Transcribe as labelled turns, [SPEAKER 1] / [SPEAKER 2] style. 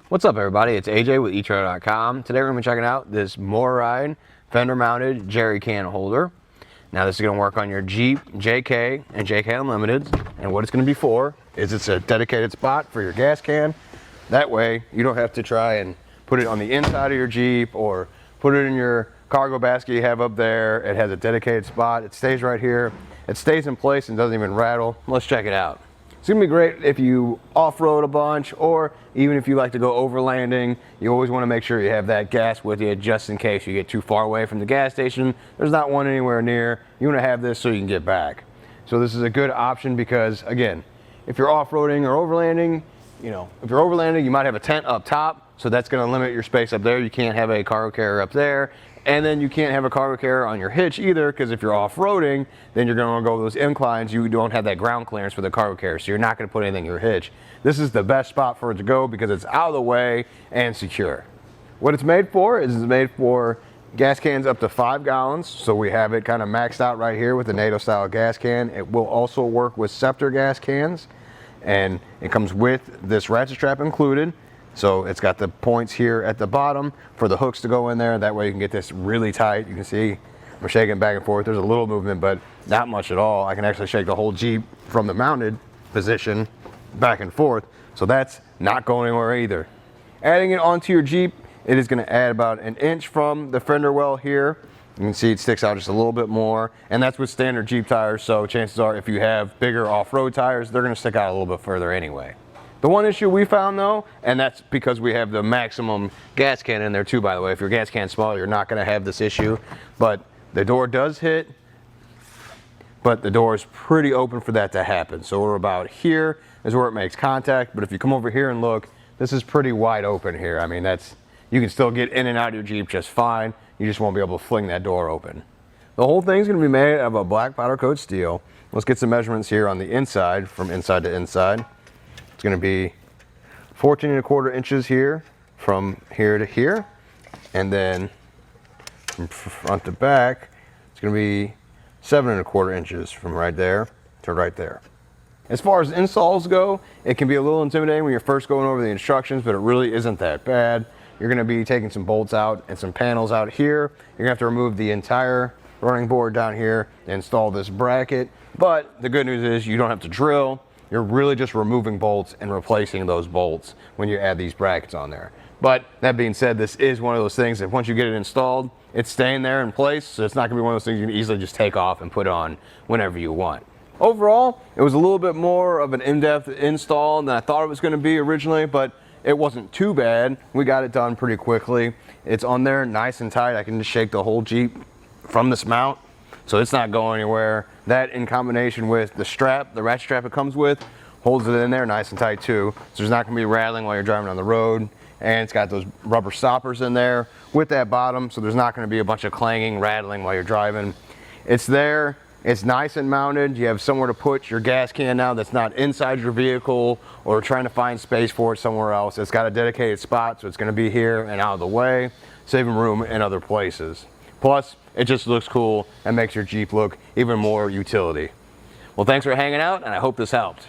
[SPEAKER 1] What's up, everybody? It's AJ with etrailer.com. Today we're going to be checking out this MORryde Fender mounted jerry can holder. Now this is going to work on your Jeep J.K. and J.K. Unlimiteds, and what it's going to be for is it's a dedicated spot for your gas can. That way you don't have to try and put it on the inside of your Jeep or put it in your cargo basket you have up there. It has a dedicated spot. It stays right here. It stays in place and doesn't even rattle. Let's check it out. It's gonna be great if you off-road a bunch, or even if you like to go overlanding. You always want to make sure you have that gas with you just in case you get too far away from the gas station. There's not one anywhere near. You want to have this so you can get back. So this is a good option because, again, if you're off-roading or overlanding, if you're overlanding, you might have a tent up top, so that's going to limit your space up there. You can't have a cargo carrier up there. And then you can't have a cargo carrier on your hitch either, because if you're off-roading, then you're going to go with those inclines. You don't have that ground clearance for the cargo carrier, so you're not going to put anything in your hitch. This is the best spot for it to go because it's out of the way and secure. What it's made for is it's made for gas cans up to 5 gallons. So we have it kind of maxed out right here with the NATO style gas can. It will also work with Scepter gas cans, and it comes with this ratchet strap included. So it's got the points here at the bottom for the hooks to go in there. That way you can get this really tight. You can see I'm shaking back and forth. There's a little movement, but not much at all. I can actually shake the whole Jeep from the mounted position back and forth. So that's not going anywhere either. Adding it onto your Jeep, it is going to add about 1 inch from the fender well here. You can see it sticks out just a little bit more, and that's with standard Jeep tires. So chances are if you have bigger off-road tires, they're going to stick out a little bit further anyway. The one issue we found though, and that's because we have the maximum gas can in there too, by the way. If your gas can's small, you're not going to have this issue. But the door does hit, but the door is pretty open for that to happen. So we're about here is where it makes contact. But if you come over here and look, this is pretty wide open here. I mean, you can still get in and out of your Jeep just fine. You just won't be able to fling that door open. The whole thing's going to be made of a black powder coat steel. Let's get some measurements here on the inside, from inside to inside. It's going to be 14¼ inches here from here to here, and then from front to back it's going to be 7¼ inches from right there to right there. As far as installs go, it can be a little intimidating when you're first going over the instructions, but it really isn't that bad. You're going to be taking some bolts out and some panels out here. You're going to have to remove the entire running board down here to install this bracket, but the good news is you don't have to drill. You're really just removing bolts and replacing those bolts when you add these brackets on there. But that being said, this is one of those things that once you get it installed, it's staying there in place, so it's not going to be one of those things you can easily just take off and put on whenever you want. Overall, it was a little bit more of an in-depth install than I thought it was going to be originally, but it wasn't too bad. We got it done pretty quickly. It's on there nice and tight. I can just shake the whole Jeep from this mount, so it's not going anywhere. That, in combination with the strap, the ratchet strap it comes with, holds it in there nice and tight too. So there's not going to be rattling while you're driving on the road. And it's got those rubber stoppers in there with that bottom, so there's not going to be a bunch of clanging, rattling while you're driving. It's there. It's nice and mounted. You have somewhere to put your gas can now that's not inside your vehicle or trying to find space for it somewhere else. It's got a dedicated spot, so it's going to be here and out of the way, saving room in other places. Plus, it just looks cool and makes your Jeep look even more utility. Well, thanks for hanging out, and I hope this helped.